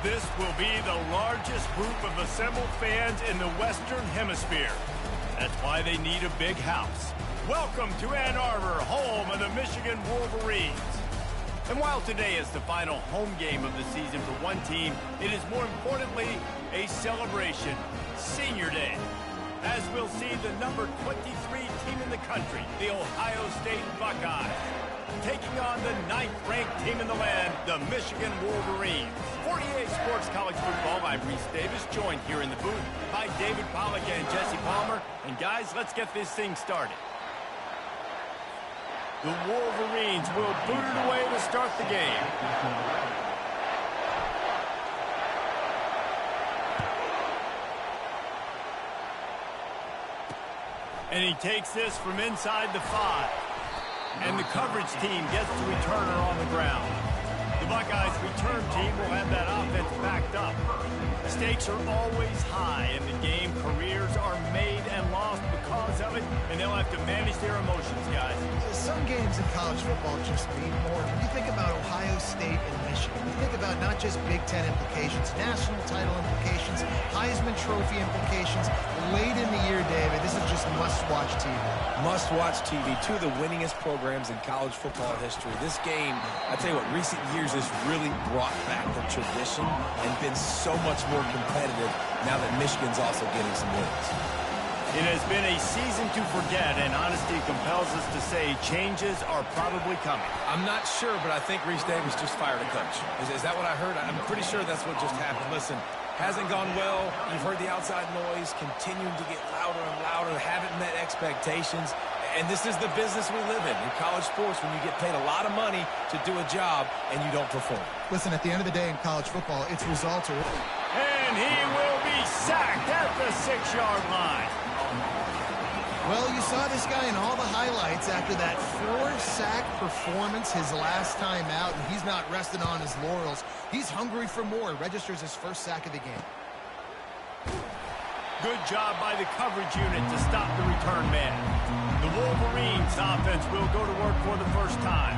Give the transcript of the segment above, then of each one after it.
This will be the largest group of assembled fans in the Western Hemisphere. That's why they need a big house. Welcome to Ann Arbor, home of the Michigan Wolverines. And while today is the final home game of the season for one team, it is more importantly a celebration, Senior Day. As we'll see the number 23 team in the country, the Ohio State Buckeyes, taking on the 9th-ranked team in the land, the Michigan Wolverines. 48 Sports College Football, I'm Reese Davis, joined here in the booth by David Pollack and Jesse Palmer. And guys, let's get this thing started. The Wolverines will boot it away to start the game. And he takes this from inside the 5. And the coverage team gets the returner on the ground. The Buckeyes return team will have that offense backed up. Stakes are always high in the game. Careers are made and lost because of it, and they'll have to manage their emotions, guys. Some games in college football just mean more. When you think about Ohio State and Michigan, you think about not just Big Ten implications, national title implications, Heisman Trophy implications. Late in the year, David, this is just must-watch TV. Must-watch TV. Two of the winningest programs in college football history. This game, I tell you what, recent years has really brought back the tradition and been so much more competitive now that Michigan's also getting some wins. It has been a season to forget, and honesty compels us to say changes are probably coming. I'm not sure, but I think Reese Davis just fired a coach. Is that what I heard? I'm pretty sure that's what just happened. Listen, hasn't gone well. You've heard the outside noise, continuing to get louder and louder, haven't met expectations. And this is the business we live in college sports, when you get paid a lot of money to do a job and you don't perform. Listen, at the end of the day in college football, it's results or... And he will be sacked at the 6-yard line. Well, you saw this guy in all the highlights after that 4-sack performance his last time out, and he's not resting on his laurels. He's hungry for more. Registers his first sack of the game. Good job by the coverage unit to stop the return man. The Wolverines offense will go to work for the first time.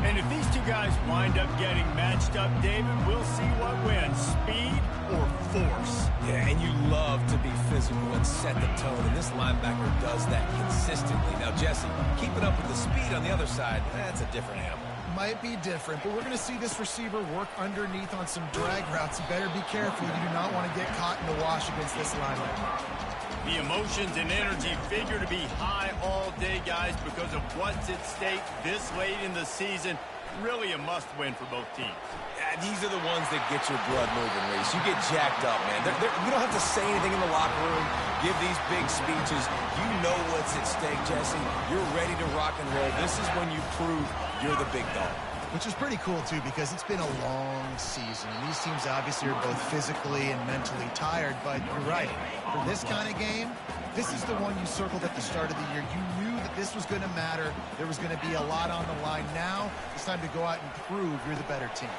And if these two guys wind up getting matched up, David, we'll see what wins, speed or force. Yeah, and you love to be physical and set the tone, and this linebacker does that consistently. Now, Jesse, keeping up with the speed on the other side, that's a different animal. Might be different, but we're going to see this receiver work underneath on some drag routes. You better be careful. You do not want to get caught in the wash against this linebacker. The emotions and energy figure to be high all day, guys, because of what's at stake this late in the season. Really a must-win for both teams. Yeah, these are the ones that get your blood moving, Reese. You get jacked up, man. You don't have to say anything in the locker room, give these big speeches. You know what's at stake, Jesse. You're ready to rock and roll. This is when you prove you're the big dog. Which is pretty cool, too, because it's been a long season. And these teams obviously are both physically and mentally tired. But you're right. For this kind of game, this is the one you circled at the start of the year. You knew that this was going to matter. There was going to be a lot on the line. Now it's time to go out and prove you're the better team.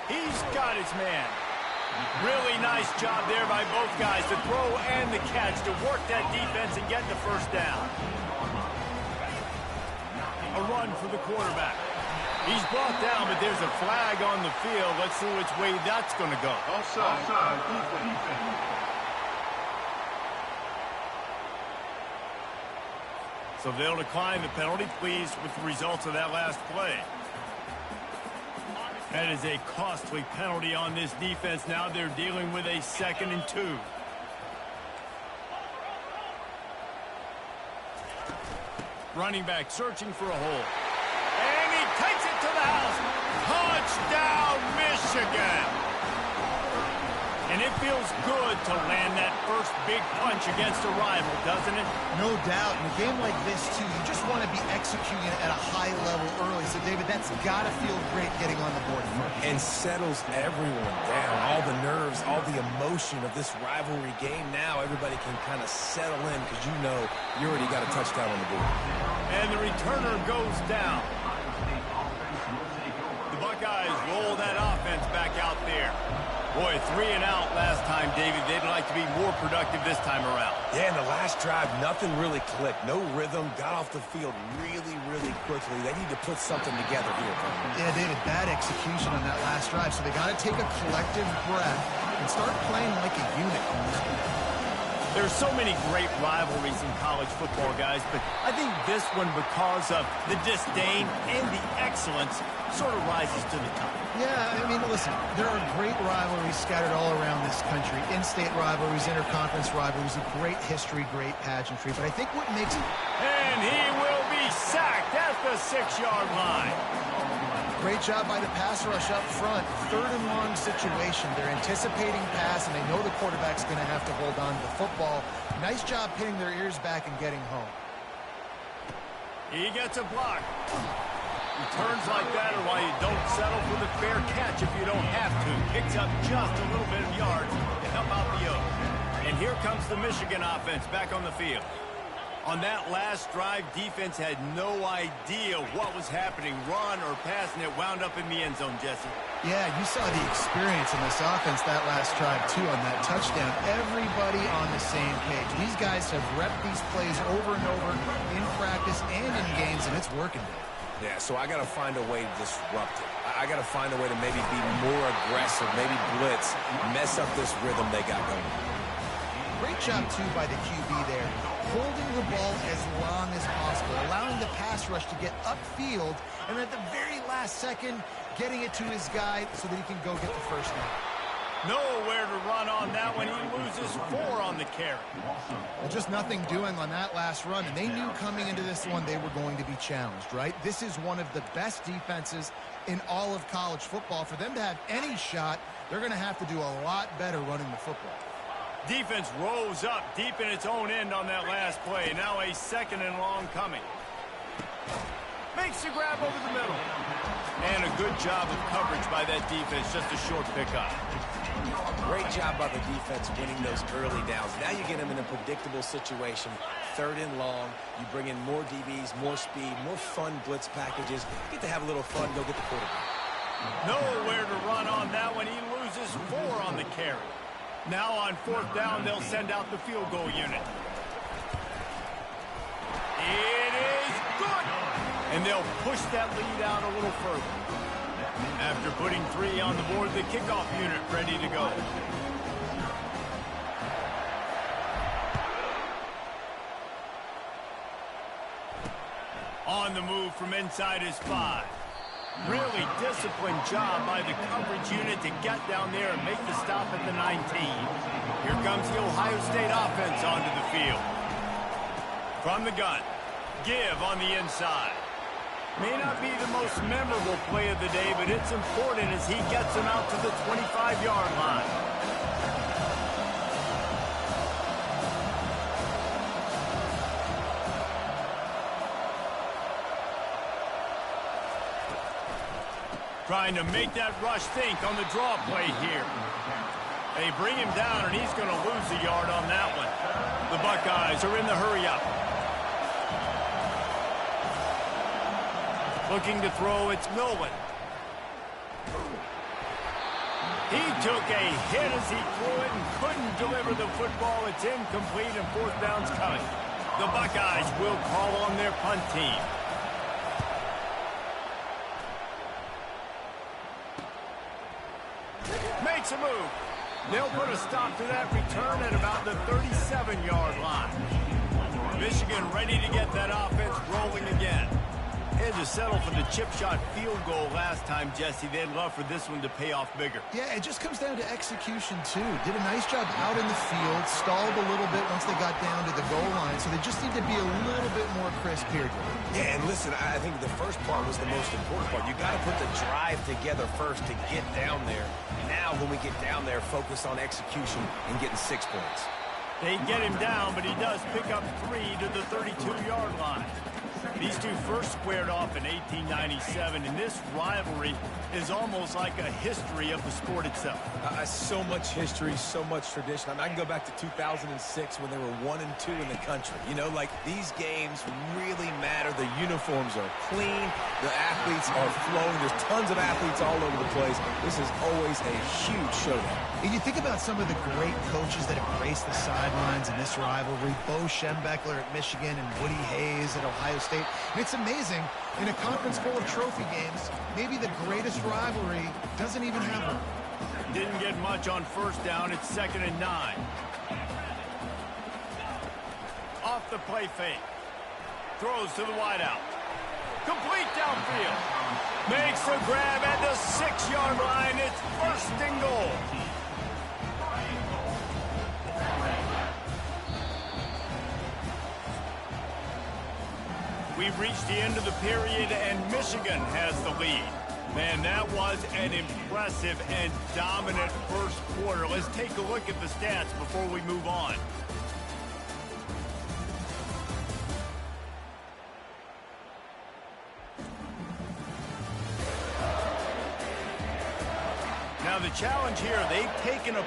He's got his man. Really nice job there by both guys, the throw and the catch, to work that defense and get the first down. A run for the quarterback. He's brought down, but there's a flag on the field. Let's see which way that's going to go. Offside. So they'll decline the penalty. Pleased with the results of that last play. That is a costly penalty on this defense. Now they're dealing with a 2nd and 2. Running back searching for a hole. And he takes it to the house. Touchdown, Michigan. And it feels good to land that first big punch against a rival, doesn't it? No doubt. In a game like this, too, you just want to be executing at a high level early. So, David, that's got to feel great getting on the board first. And settles everyone down. All the nerves, all the emotion of this rivalry game. Now everybody can kind of settle in because you know you already got a touchdown on the board. And the returner goes down. The Buckeyes roll that offense back out there. Boy, 3 and out last time, David. They'd like to be more productive this time around. Yeah, in the last drive, nothing really clicked. No rhythm, got off the field really, really quickly. They need to put something together here. Yeah, David, bad execution on that last drive, so they got to take a collective breath and start playing like a unit. There's so many great rivalries in college football, guys, but I think this one, because of the disdain and the excellence, sort of rises to the top. Yeah, I mean, listen, there are great rivalries scattered all around this country. In-state rivalries, interconference rivalries, a great history, great pageantry. But I think what makes it... And he will be sacked at the 6-yard line. Great job by the pass rush up front. 3rd and long situation. They're anticipating pass, and they know the quarterback's going to have to hold on to the football. Nice job pinning their ears back and getting home. He gets a block. Returns like that are why you don't settle for the fair catch if you don't have to. Picks up just a little bit of yards to help out the Oaks. And here comes the Michigan offense back on the field. On that last drive, defense had no idea what was happening. Run or pass, and it wound up in the end zone, Jesse. Yeah, you saw the experience in this offense that last drive, too, on that touchdown. Everybody on the same page. These guys have repped these plays over and over in practice and in games, and it's working. Yeah, so I got to find a way to disrupt it. I got to find a way to maybe be more aggressive, maybe blitz, mess up this rhythm they got going. Great job, too, by the QB there. Holding the ball as long as possible, allowing the pass rush to get upfield, and at the very last second, getting it to his guy so that he can go get the first down. Nowhere to run on that one. He loses 4 on the carry. Well, just nothing doing on that last run, and they knew coming into this one they were going to be challenged, right? This is one of the best defenses in all of college football. For them to have any shot, they're going to have to do a lot better running the football. Defense rose up deep in its own end on that last play. Now a 2nd and long coming. Makes the grab over the middle. And a good job of coverage by that defense. Just a short pickup. Great job by the defense winning those early downs. Now you get them in a predictable situation. 3rd and long. You bring in more DBs, more speed, more fun blitz packages. You get to have a little fun. Go get the quarterback. Nowhere to run on that one. He loses 4 on the carry. Now on 4th down, they'll send out the field goal unit. It is good. And they'll push that lead out a little further. After putting 3 on the board, the kickoff unit ready to go. On the move from inside his 5. Really disciplined job by the coverage unit to get down there and make the stop at the 19. Here comes the Ohio State offense onto the field. From the gun, give on the inside. May not be the most memorable play of the day, but it's important as he gets him out to the 25-yard line. Trying to make that rush think on the draw play here. They bring him down, and he's going to lose a yard on that one. The Buckeyes are in the hurry-up. Looking to throw, it's Milwin. He took a hit as he threw it and couldn't deliver the football. It's incomplete, and 4th down's coming. The Buckeyes will call on their punt team. Makes a move. They'll put a stop to that return at about the 37-yard line. Michigan ready to get that offense rolling again. Had to settle for the chip shot field goal last time, Jesse. They'd love for this one to pay off bigger. Yeah, it just comes down to execution, too. Did a nice job out in the field, stalled a little bit once they got down to the goal line, so they just need to be a little bit more crisp here. Yeah, and listen, I think the first part was the most important part. You got to put the drive together first to get down there. Now, when we get down there, focus on execution and getting 6 points. They get him down, but he does pick up 3 to the 32-yard line. These two first squared off in 1897, and this rivalry is almost like a history of the sport itself. So much history, so much tradition. I mean, I can go back to 2006 when they were 1-2 in the country. You know, like, these games really matter. The uniforms are clean. The athletes are flowing. There's tons of athletes all over the place. This is always a huge showdown. And you think about some of the great coaches that have graced the sidelines in this rivalry. Bo Schembechler at Michigan and Woody Hayes at Ohio State. And it's amazing, in a conference full of trophy games, maybe the greatest rivalry doesn't even have one. Didn't get much on first down. It's 2nd and 9. Off the play fake. Throws to the wideout. Complete downfield. Makes the grab at the 6-yard line. It's 1st and goal. We've reached the end of the period, and Michigan has the lead. Man, that was an impressive and dominant first quarter. Let's take a look at the stats before we move on. Now the challenge here, they've taken a...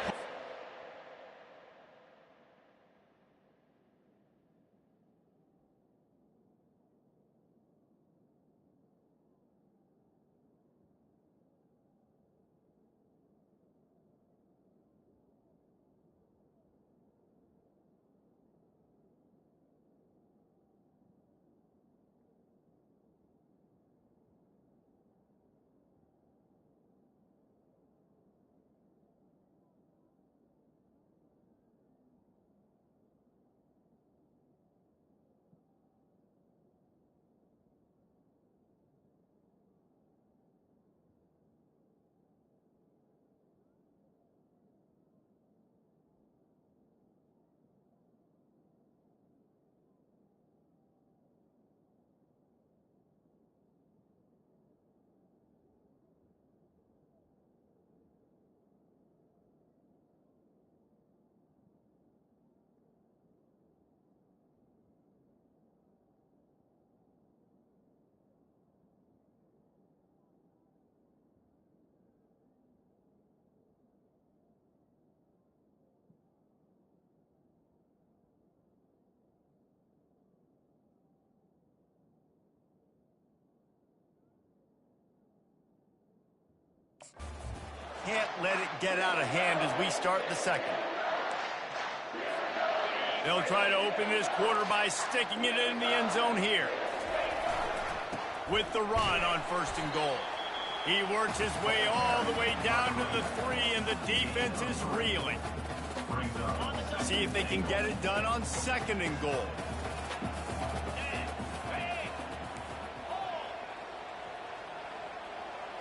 Can't let it get out of hand as we start the second. They'll try to open this quarter by sticking it in the end zone here. With the run on 1st and goal. He works his way all the way down to the 3, and the defense is reeling. See if they can get it done on 2nd and goal.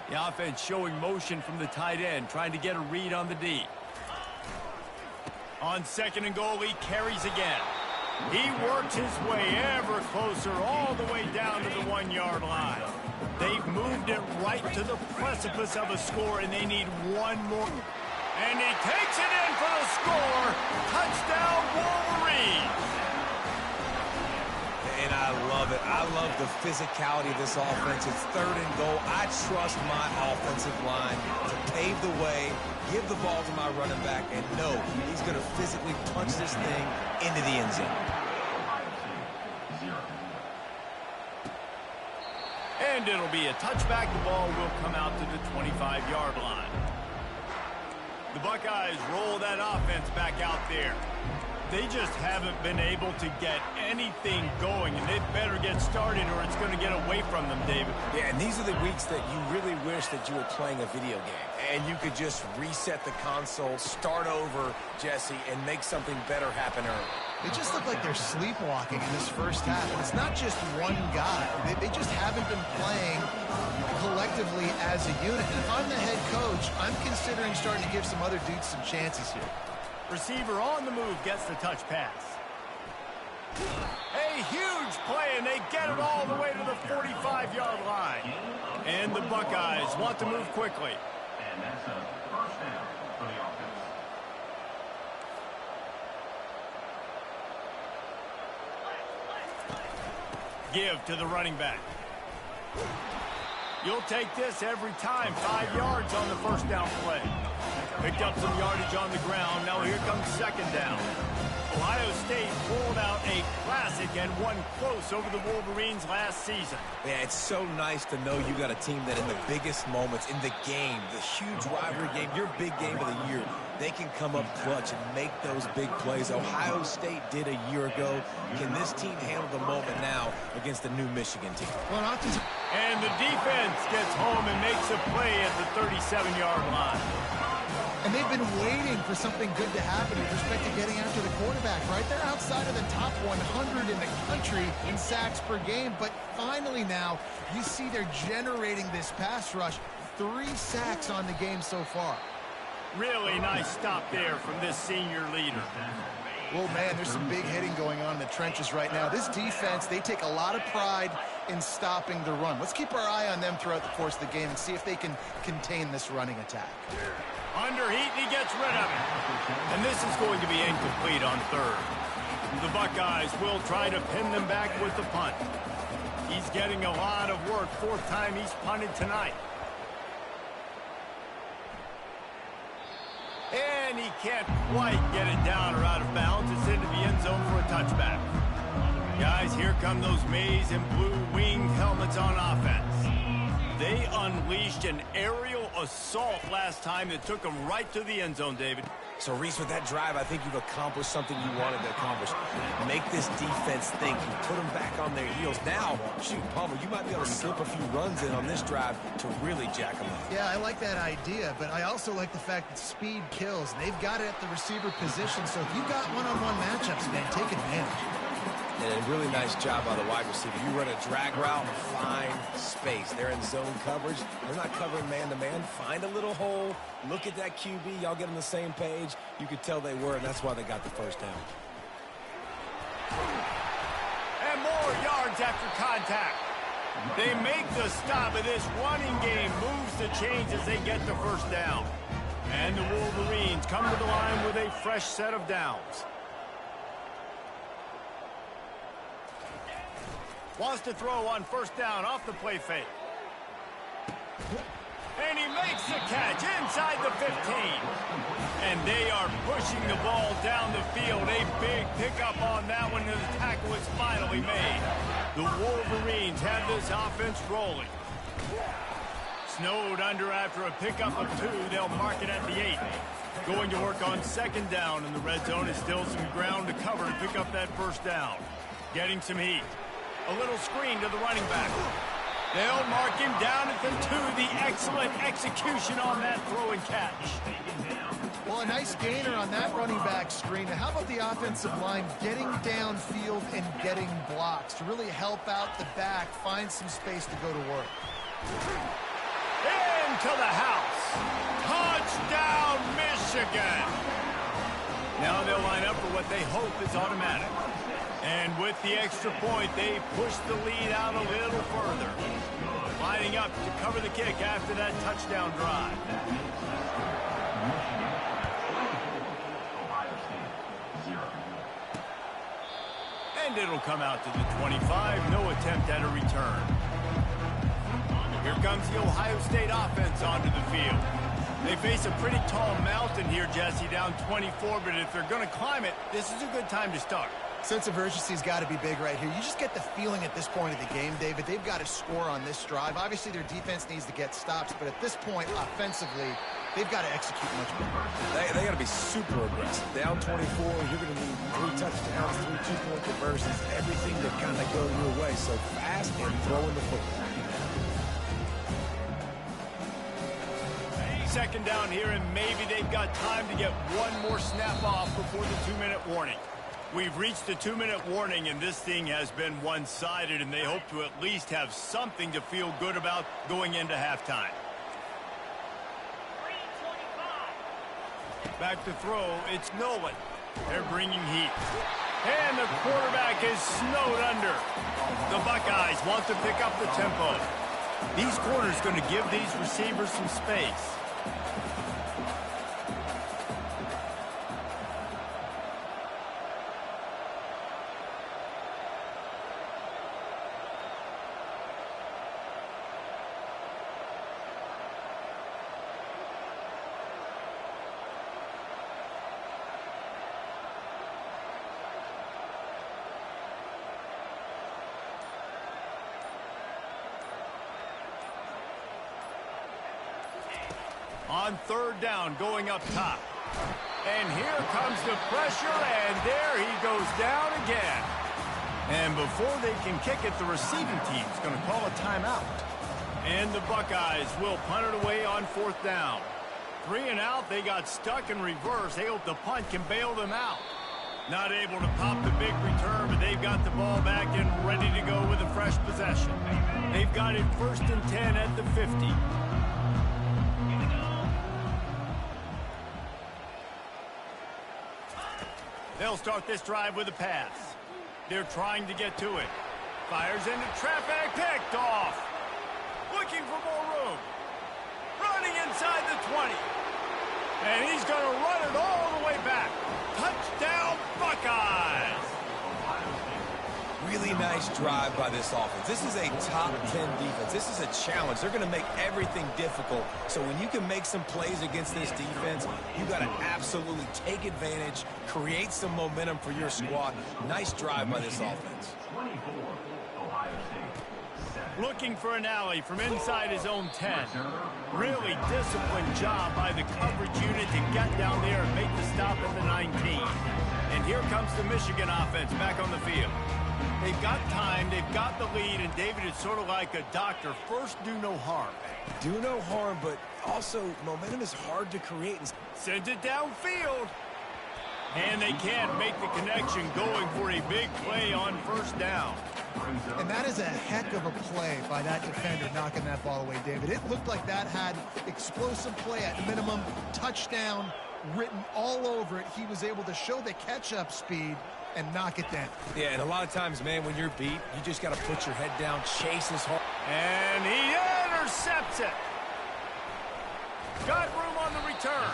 The offense showing motion from the tight end, trying to get a read on the D. On 2nd and goal, he carries again. He works his way ever closer all the way down to the 1-yard line. They've moved it right to the precipice of a score, and they need one more. And he takes it in for the score. Touchdown, Wolverines. And I love it. I love the physicality of this offense. It's 3rd and goal. I trust my offensive line to pave the way, give the ball to my running back, and know he's going to physically punch this thing into the end zone. And it'll be a touchback. The ball will come out to the 25-yard line. The Buckeyes roll that offense back out there. They just haven't been able to get anything going, and they better get started or it's going to get away from them, David. Yeah, and these are the weeks that you really wish that you were playing a video game, and you could just reset the console, start over, Jesse, and make something better happen early. They just look like they're sleepwalking in this first half, and it's not just one guy. They just haven't been playing collectively as a unit. And if I'm the head coach, I'm considering starting to give some other dudes some chances here. Receiver on the move gets the touch pass. A huge play, and they get it all the way to the 45-yard line. And the Buckeyes want to move quickly. And that's a first down for the offense. Give to the running back. You'll take this every time. 5 yards on the first down play. Picked up some yardage on the ground. Now here comes second down. Ohio State pulled out a classic and won close over the Wolverines last season. Yeah, it's so nice to know you got a team that in the biggest moments in the game, the huge rivalry game, your big game of the year, they can come up clutch and make those big plays. Ohio State did a year ago. Can this team handle the moment now against the new Michigan team? Well, and the defense gets home and makes a play at the 37-yard line. And they've been waiting for something good to happen with respect to getting after the quarterback, right? They're outside of the top 100 in the country in sacks per game, but finally now you see they're generating this pass rush. 3 sacks on the game so far. Really nice stop there from this senior leader. Well, man, there's some big hitting going on in the trenches right now. This defense, they take a lot of pride in stopping the run. Let's keep our eye on them throughout the course of the game and see if they can contain this running attack. Under heat, and he gets rid of it. And this is going to be incomplete on third. The Buckeyes will try to pin them back with the punt. He's getting a lot of work. 4th time he's punted tonight. And he can't quite get it down or out of bounds. It's into the end zone for a touchback. Guys, here come those maize and blue winged helmets on offense. They unleashed an aerial assault last time that took them right to the end zone, David. So, Reese, with that drive, I think you've accomplished something you wanted to accomplish. Make this defense think. You put them back on their heels. Now, shoot, Palmer, you might be able to slip a few runs in on this drive to really jack them up. Yeah, I like that idea, but I also like the fact that speed kills. They've got it at the receiver position, so if you got one-on-one matchups, man, take advantage. And a really nice job by the wide receiver. You run a drag route, find space. They're in zone coverage. They're not covering man-to-man. Find a little hole. Look at that QB. Y'all get on the same page. You could tell they were, and that's why they got the first down. And more yards after contact. They make the stop, and this running game moves the chains as they get the first down. And the Wolverines come to the line with a fresh set of downs. Wants to throw on first down off the play fake. And he makes the catch inside the 15. And they are pushing the ball down the field. A big pickup on that one, and the tackle is finally made. The Wolverines have this offense rolling. Snowed under after a pickup of 2. They'll mark it at the 8. Going to work on second down, and the red zone is still some ground to cover to pick up that first down. Getting some heat. A little screen to the running back. They'll mark him down at the 2. The excellent execution on that throw and catch. Well, a nice gainer on that running back screen. Now, how about the offensive line getting downfield and getting blocks to really help out the back, find some space to go to work. Into the house. Touchdown, Michigan. Now they'll line up for what they hope is automatic. And with the extra point, they push the lead out a little further. Lining up to cover the kick after that touchdown drive. And it'll come out to the 25. No attempt at a return. Here comes the Ohio State offense onto the field. They face a pretty tall mountain here, Jesse, down 24, but if they're going to climb it, this is a good time to start. Sense of urgency's got to be big right here. You just get the feeling at this point of the game, David, they've got to score on this drive. Obviously, their defense needs to get stops, but at this point, offensively, they've got to execute much better. They got to be super aggressive. Down 24, you're going to need 3 touchdowns, 3 two-point conversions, everything to kind of go your way. So fast and throwing the football. Second down here, and maybe they've got time to get one more snap off before the 2-minute warning. We've reached the 2-minute warning, and this thing has been one-sided, and they hope to at least have something to feel good about going into halftime. Back to throw, it's Nolan. They're bringing heat. And the quarterback is snowed under. The Buckeyes want to pick up the tempo. These corners going to give these receivers some space. on 3rd down going up top. And here comes the pressure, and there he goes down again. And before they can kick it, the receiving team's going to call a timeout. And the Buckeyes will punt it away on 4th down. 3 and out, they got stuck in reverse. They hope the punt can bail them out. Not able to pop the big return, but they've got the ball back and ready to go with a fresh possession. They've got it 1st and 10 at the 50. They'll start this drive with a pass. They're trying to get to it. Fires into traffic, picked off. Looking for more room. Running inside the 20. And he's going to run it all the way back. Touchdown, Buckeyes! Really nice drive by this offense. This is a top 10 defense. This is a challenge. They're going to make everything difficult. So when you can make some plays against this defense, you got to absolutely take advantage, create some momentum for your squad. Nice drive by this offense. Looking for an alley from inside his own 10. Really disciplined job by the coverage unit to get down there and make the stop at the 19. And here comes the Michigan offense back on the field. They've got time, they've got the lead, and David is sort of like a doctor. First, do no harm. Do no harm, but also momentum is hard to create. Sends it downfield. And they can't make the connection, going for a big play on 1st down. And that is a heck of a play by that defender knocking that ball away, David. It looked like that had explosive play at minimum, touchdown written all over it. He was able to show the catch-up speed and knock it down. Yeah, and a lot of times, man, when you're beat, you just got to put your head down, chase his hard. And he intercepts it. Got room on the return.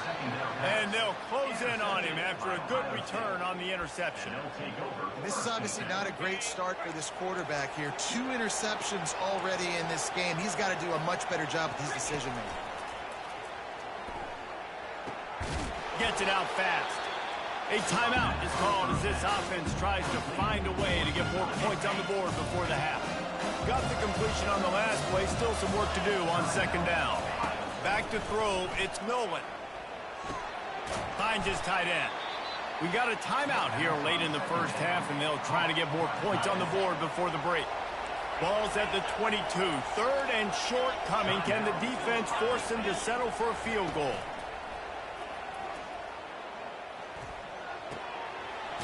And they'll close in on him after a good return on the interception. And this is obviously not a great start for this quarterback here. 2 interceptions already in this game. He's got to do a much better job with his decision-making. Gets it out fast. A timeout is called as this offense tries to find a way to get more points on the board before the half. Got the completion on the last play. Still some work to do on 2nd down. Back to throw, it's Nolan. Finds his tight end. We got a timeout here late in the 1st half, and they'll try to get more points on the board before the break. Ball's at the 22. 3rd and short coming. Can the defense force them to settle for a field goal?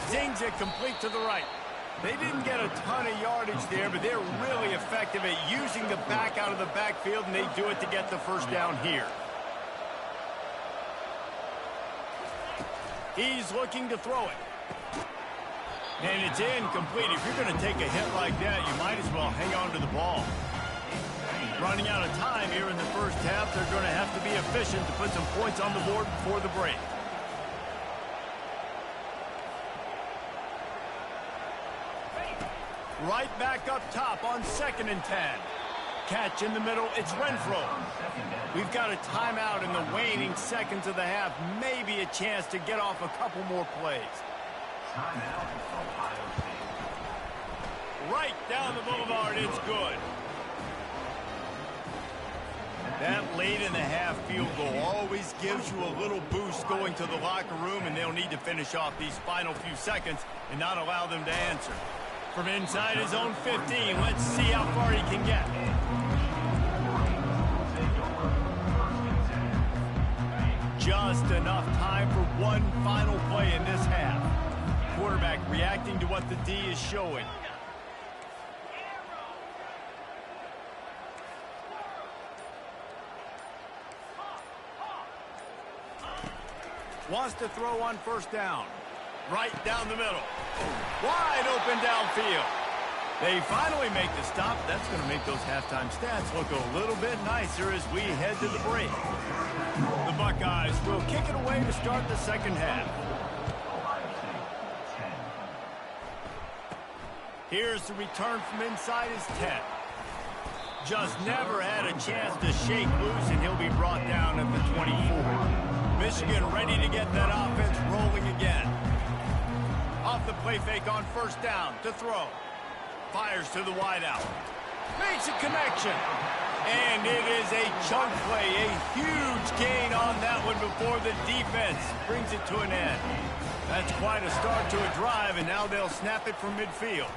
Zings it complete to the right. They didn't get a ton of yardage there, but they're really effective at using the back out of the backfield, and they do it to get the 1st down here. He's looking to throw it. And it's incomplete. If you're going to take a hit like that, you might as well hang on to the ball. Running out of time here in the 1st half, they're going to have to be efficient to put some points on the board before the break. Right back up top on 2nd and 10. Catch in the middle, it's Renfro. We've got a timeout in the waning seconds of the half. Maybe a chance to get off a couple more plays. Right down the boulevard, it's good. That late in the half field goal always gives you a little boost going to the locker room, and they'll need to finish off these final few seconds and not allow them to answer. From inside his own 15, let's see how far he can get. Just enough time for one final play in this half. Quarterback reacting to what the D is showing. Wants to throw on 1st down. Right down the middle. Wide open downfield. They finally make the stop. That's going to make those halftime stats look a little bit nicer as we head to the break. The Buckeyes will kick it away to start the 2nd half. Here's the return from inside his 10. Just never had a chance to shake loose, and he'll be brought down at the 24. Michigan ready to get that offense rolling again. Off the play fake on 1st down to throw. Fires to the wideout. Makes a connection. And it is a chunk play, a huge gain on that one before the defense brings it to an end. That's quite a start to a drive, and now they'll snap it from midfield.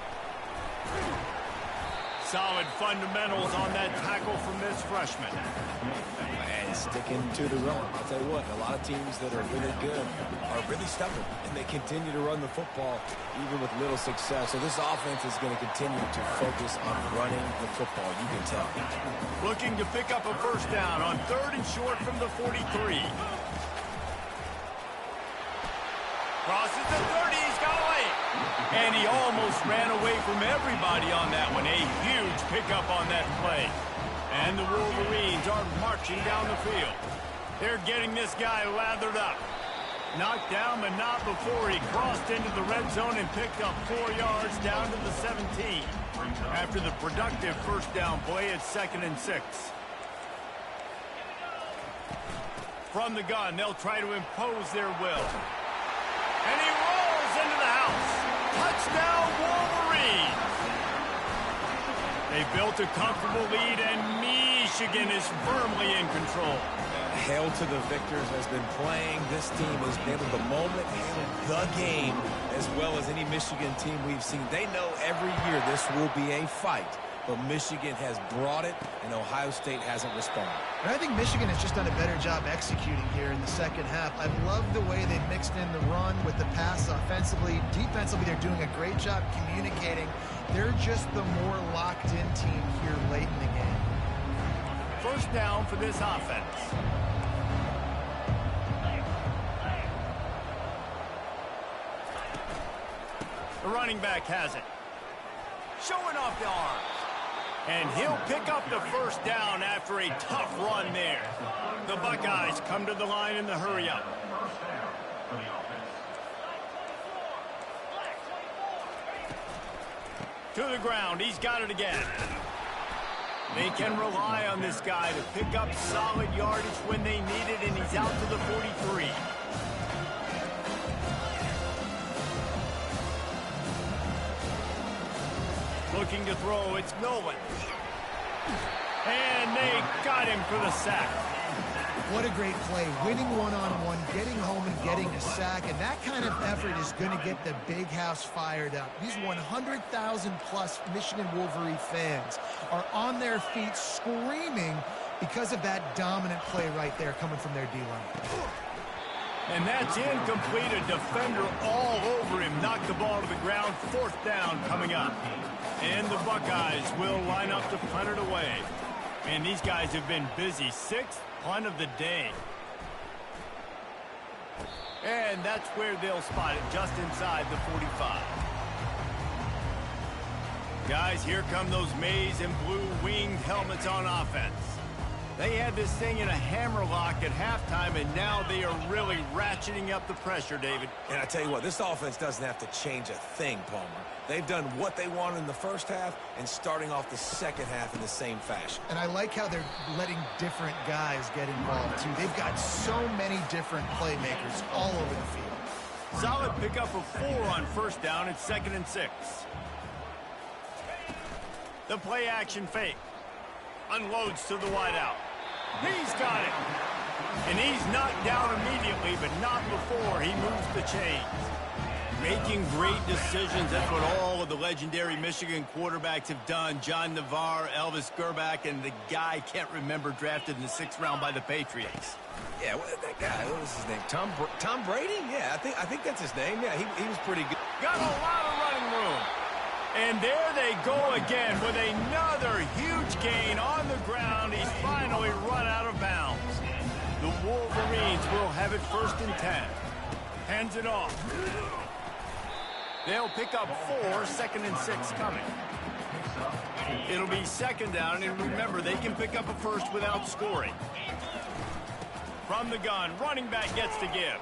Solid fundamentals on that tackle from this freshman. And sticking to the run. I'll tell you what, a lot of teams that are really good are really stubborn, and they continue to run the football even with little success. So this offense is going to continue to focus on running the football, you can tell. Looking to pick up a first down on 3rd and short from the 43. Crosses the 30, he's got away. And he almost ran away from everybody on that one. A huge pickup on that play. And the Wolverines are marching down the field. They're getting this guy lathered up. Knocked down, but not before he crossed into the red zone and picked up 4 yards down to the 17. After the productive first down play, it's 2nd and 6. From the gun, they'll try to impose their will. And he rolls into the house. Touchdown, Wolverines. They built a comfortable lead, and Michigan is firmly in control. Hail to the victors has been playing. This team has handled the moment, handled the game, as well as any Michigan team we've seen. They know every year this will be a fight, but Michigan has brought it, and Ohio State hasn't responded. And I think Michigan has just done a better job executing here in the second half. I love the way they mixed in the run with the pass offensively. Defensively, they're doing a great job communicating. They're just the more locked-in team here late in the game. First down for this offense. The running back has it. Showing off the arms. And he'll pick up the first down after a tough run there. The Buckeyes come to the line in the hurry-up. To the ground. He's got it again. They can rely on this guy to pick up solid yardage when they need it, and he's out to the 43. Looking to throw, it's Nolan. And they got him for the sack. What a great play. Winning one-on-one, getting home and getting a sack. And that kind of effort is going to get the big house fired up. These 100,000-plus Michigan Wolverine fans are on their feet screaming because of that dominant play right there coming from their D-line. And that's incomplete. A defender all over him. Knocked the ball to the ground. 4th down coming up. And the Buckeyes will line up to punt it away. And these guys have been busy. 6th punt of the day. And that's where they'll spot it, just inside the 45. Guys, here come those maize and blue winged helmets on offense. They had this thing in a hammerlock at halftime, and now they are really ratcheting up the pressure, David. And I tell you what, this offense doesn't have to change a thing, Palmer. They've done what they wanted in the first half and starting off the second half in the same fashion. And I like how they're letting different guys get involved, too. They've got so many different playmakers all over the field. Solid pickup of 4 on first down. It's 2nd and 6. The play action fake. Unloads to the wideout. He's got it. And he's knocked down immediately, but not before he moves the chains. Making great decisions. That's what all of the legendary Michigan quarterbacks have done. John Navarre, Elvis Gerbach, and the guy I can't remember drafted in the 6th round by the Patriots. Yeah, that guy, what was his name? Tom Brady? Yeah, I think that's his name. Yeah, he was pretty good. Got a lot of running room. And there they go again with another huge gain on the ground. He's finally run out of bounds. The Wolverines will have it 1st and 10. Hands it off. They'll pick up 4, 2nd and 6 coming. It'll be 2nd down, and remember, they can pick up a first without scoring. From the gun, running back gets to give.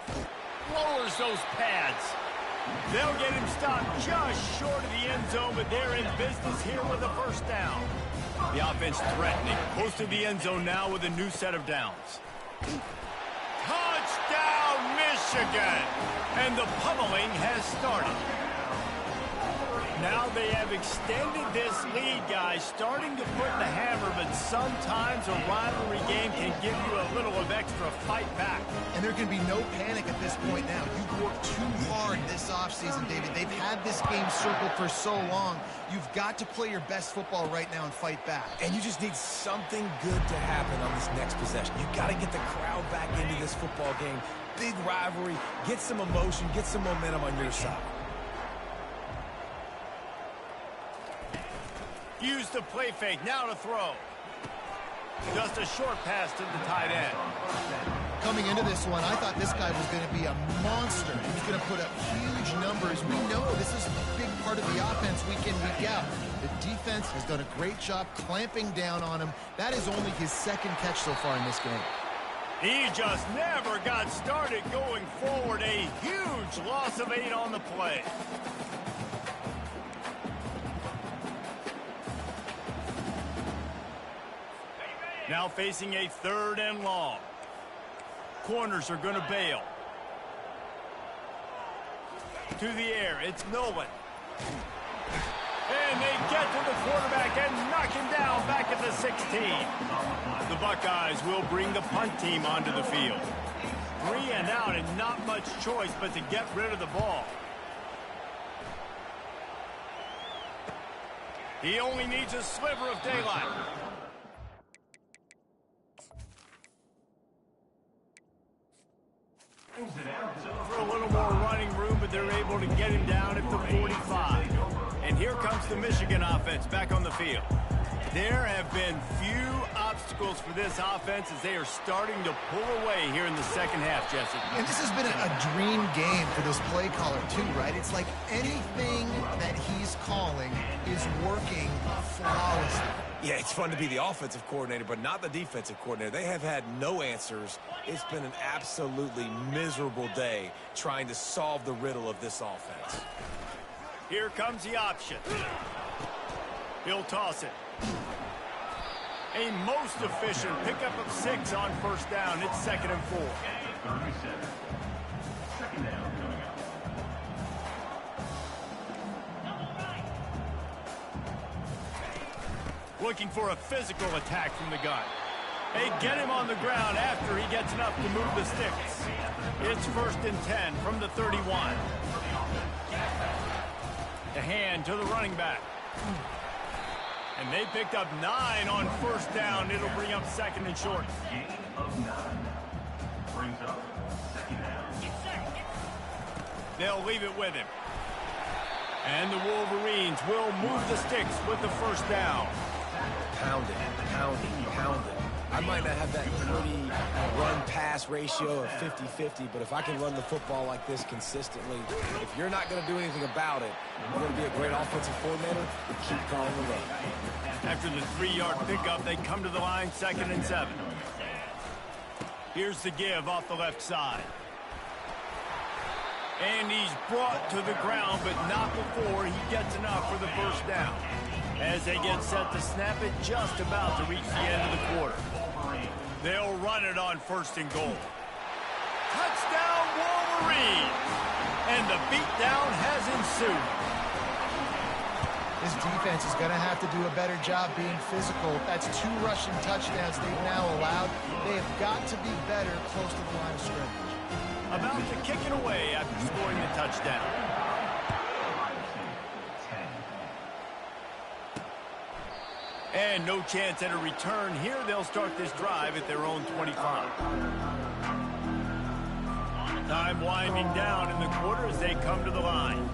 Lowers those pads. They'll get him stopped just short of the end zone, but they're in business here with a first down. The offense threatening. Close to the end zone now with a new set of downs. Touchdown, Michigan! And the pummeling has started. Now they have extended this lead, guys, starting to put the hammer, but sometimes a rivalry game can give you a little of extra fight back. And there can be no panic at this point now. You've worked too hard this offseason, David. They've had this game circled for so long. You've got to play your best football right now and fight back. And you just need something good to happen on this next possession. You've got to get the crowd back into this football game. Big rivalry, get some emotion, get some momentum on your side. Use the play fake, now to throw. Just a short pass to the tight end. Coming into this one, I thought this guy was going to be a monster. He was going to put up huge numbers. We know this is a big part of the offense week in, week out. The defense has done a great job clamping down on him. That is only his second catch so far in this game. He just never got started going forward. A huge loss of 8 on the play. Now facing a 3rd and long. Corners are going to bail. To the air, it's Nolan. And they get to the quarterback and knock him down back at the 16. The Buckeyes will bring the punt team onto the field. 3 and out and not much choice but to get rid of the ball. He only needs a sliver of daylight. For a little more running room, but they're able to get him down at the 45. And here comes the Michigan offense back on the field. There have been few obstacles for this offense as they are starting to pull away here in the second half, Jesse. And this has been a dream game for this play caller, too, right? It's like anything that he's calling is working flawlessly. Yeah, it's fun to be the offensive coordinator, but not the defensive coordinator. They have had no answers. It's been an absolutely miserable day trying to solve the riddle of this offense. Here comes the option. He'll toss it. A most efficient pickup of 6 on 1st down. It's 2nd and 4. Second down coming up. Looking for a physical attack from the gun. They get him on the ground after he gets enough to move the sticks. It's 1st and 10 from the 31. The hand to the running back. And they picked up 9 on 1st down. It'll bring up 2nd and short. Gain of 9. Brings up 2nd down. They'll leave it with him. And the Wolverines will move the sticks with the 1st down. Pounding, pounding, pounding. I might not have that pretty run-pass ratio of 50-50, but if I can run the football like this consistently, if you're not going to do anything about it, you're going to be a great offensive coordinator, keep calling the run. After the 3-yard pickup, they come to the line, 2nd and 7. Here's the give off the left side. And he's brought to the ground, but not before he gets enough for the 1st down. As they get set to snap it, just about to reach the end of the quarter. They'll run it on 1st and goal. Touchdown, Wolverines! And the beatdown has ensued. This defense is going to have to do a better job being physical. That's 2 rushing touchdowns they've now allowed. They have got to be better close to the line of scrimmage. About to kick it away after scoring the touchdown. And no chance at a return here. They'll start this drive at their own 25. Time winding down in the quarter as they come to the line.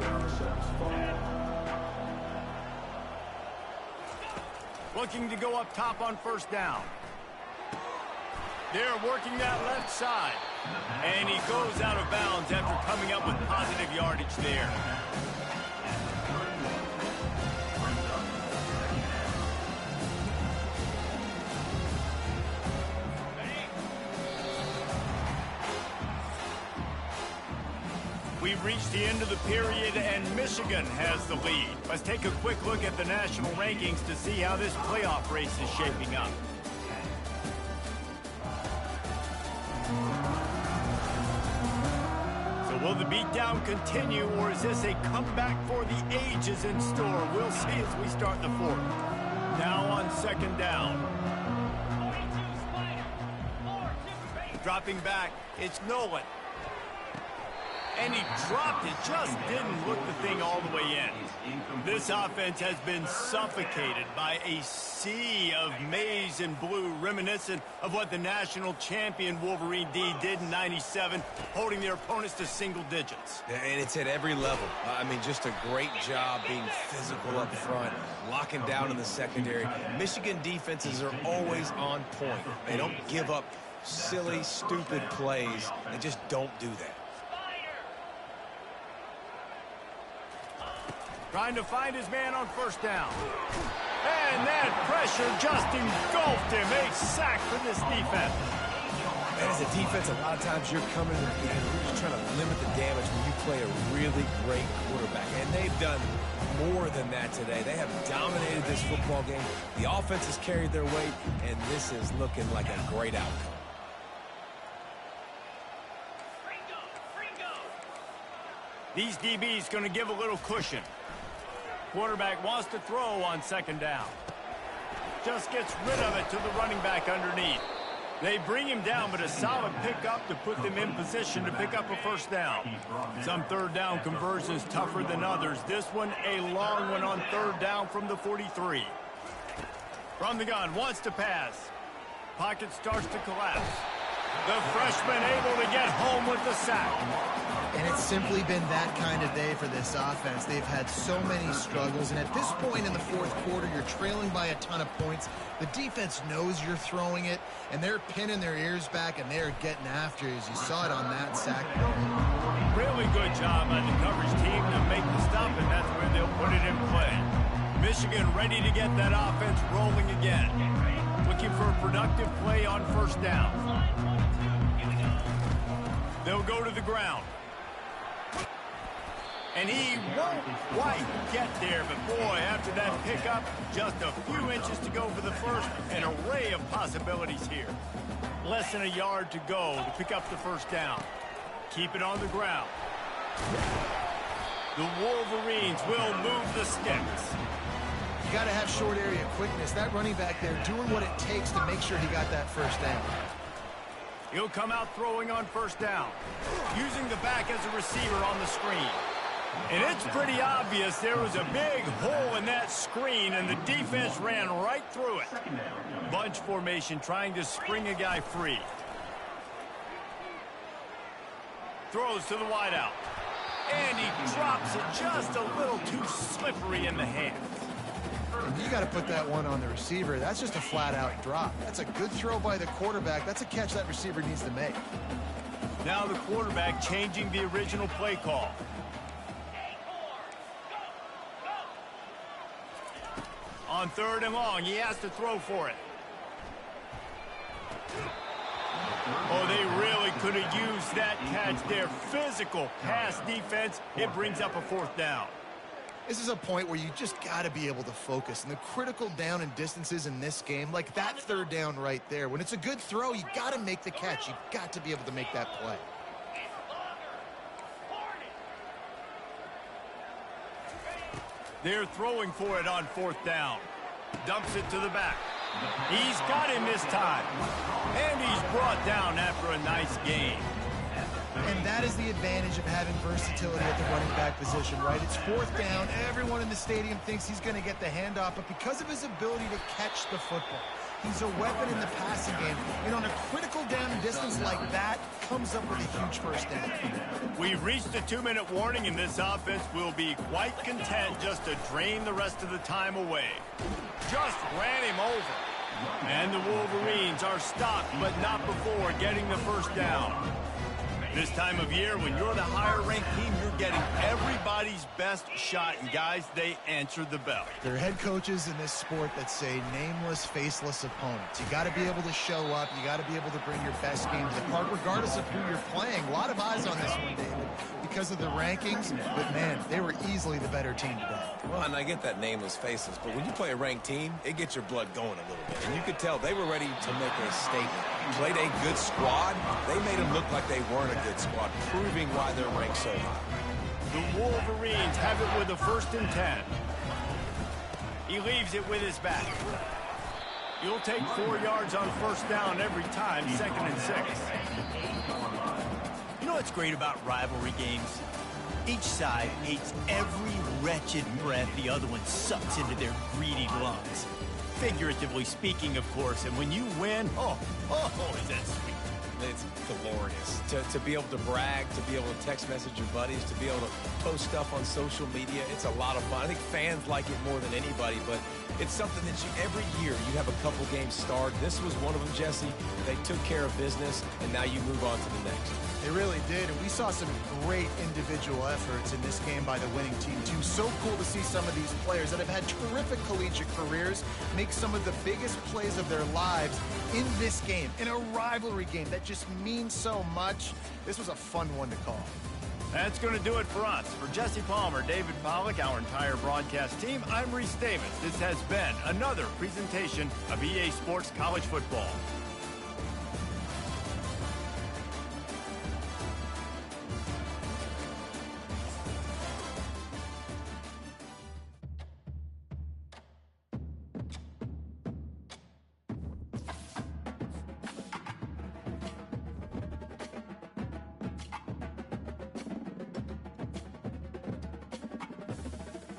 Looking to go up top on 1st down. They're working that left side. And he goes out of bounds after coming up with positive yardage there. We've reached the end of the period, and Michigan has the lead. Let's take a quick look at the national rankings to see how this playoff race is shaping up. So Will the beatdown continue, or is this a comeback for the ages in store? We'll see as we start the fourth. Now on second down. Dropping back, it's Nolan. And he dropped it, just didn't look the thing all the way in. This offense has been suffocated by a sea of maize and blue, reminiscent of what the national champion Wolverine D did in '97, holding their opponents to single digits. And it's at every level. I mean, just a great job being physical up front, locking down in the secondary. Michigan defenses are always on point. They don't give up silly, stupid plays. They just don't do that. Trying to find his man on first down. And that pressure just engulfed him. A sack for this defense. And as a defense, a lot of times you're coming and you're just trying to limit the damage when you play a really great quarterback. And they've done more than that today. They have dominated this football game. The offense has carried their weight, and this is looking like a great outcome. These DBs going to give a little cushion. Quarterback wants to throw on second down. Just gets rid of it to the running back underneath. They bring him down, but a solid pickup to put them in position to pick up a first down. Some third down conversions tougher than others. This one a long one on third down from the 43. From the gun, wants to pass. Pocket starts to collapse. The freshman able to get home with the sack. And it's simply been that kind of day for this offense. They've had so many struggles, and at this point in the fourth quarter, you're trailing by a ton of points. The defense knows you're throwing it, and they're pinning their ears back, and they're getting after you, as you saw it on that sack. Really good job by the coverage team to make the stop, and that's where they'll put it in play. Michigan ready to get that offense rolling again. Looking for a productive play on first down. They'll go to the ground. And he won't quite get there, but boy, after that pickup, just a few inches to go for the first. An array of possibilities here. Less than a yard to go to pick up the first down. Keep it on the ground. The Wolverines will move the sticks. You got to have short area quickness. That running back there doing what it takes to make sure he got that first down. He'll come out throwing on first down, using the back as a receiver on the screen. And it's pretty obvious there was a big hole in that screen, and the defense ran right through it. Bunch formation trying to spring a guy free. Throws to the wideout. And he drops it just a little too slippery in the hands. You got to put that one on the receiver. That's just a flat-out drop. That's a good throw by the quarterback. That's a catch that receiver needs to make. Now the quarterback changing the original play call. On third and long, he has to throw for it. Oh, they really could have used that catch there. Physical pass defense. It brings up a fourth down. This is a point where you just got to be able to focus. And the critical down and distances in this game, like that third down right there, when it's a good throw, you got to make the catch. You got to be able to make that play. They're throwing for it on fourth down. Dumps it to the back. He's got him this time. And he's brought down after a nice gain. And that is the advantage of having versatility at the running back position, right? It's fourth down. Everyone in the stadium thinks he's going to get the handoff, but because of his ability to catch the football, he's a weapon in the passing game. And on a critical down and distance like that, comes up with a huge first down. We've reached the 2-minute warning, and this offense will be quite content just to drain the rest of the time away. Just ran him over. And the Wolverines are stopped, but not before getting the first down. This time of year, when you're the higher-ranked team, you're getting everybody everybody's best shot, and guys, they answered the bell. There are head coaches in this sport that say nameless, faceless opponents. You got to be able to show up. You got to be able to bring your best game to the park, regardless of who you're playing. A lot of eyes on this one, David, because of the rankings. But, man, they were easily the better team today. Well, and I get that nameless, faceless, but when you play a ranked team, it gets your blood going a little bit. And you could tell they were ready to make a statement. Played a good squad. They made them look like they weren't a good squad, proving why they're ranked so high. The Wolverines have it with a 1st and 10. He leaves it with his back. You'll take 4 yards on 1st down every time, 2nd and 6. You know what's great about rivalry games? Each side hates every wretched breath the other one sucks into their greedy lungs. Figuratively speaking, of course, and when you win, is that sweet. It's glorious to be able to brag, to be able to text message your buddies, to be able to post stuff on social media. It's a lot of fun. I think fans like it more than anybody, but it's something that every year you have a couple games starred. This was one of them, Jesse. They took care of business, and now you move on to the next. They really did, and we saw some great individual efforts in this game by the winning team, too. So cool to see some of these players that have had terrific collegiate careers make some of the biggest plays of their lives in this game, in a rivalry game that just means so much. This was a fun one to call. That's going to do it for us. For Jesse Palmer, David Pollack, our entire broadcast team, I'm Reese Davis. This has been another presentation of EA Sports College Football.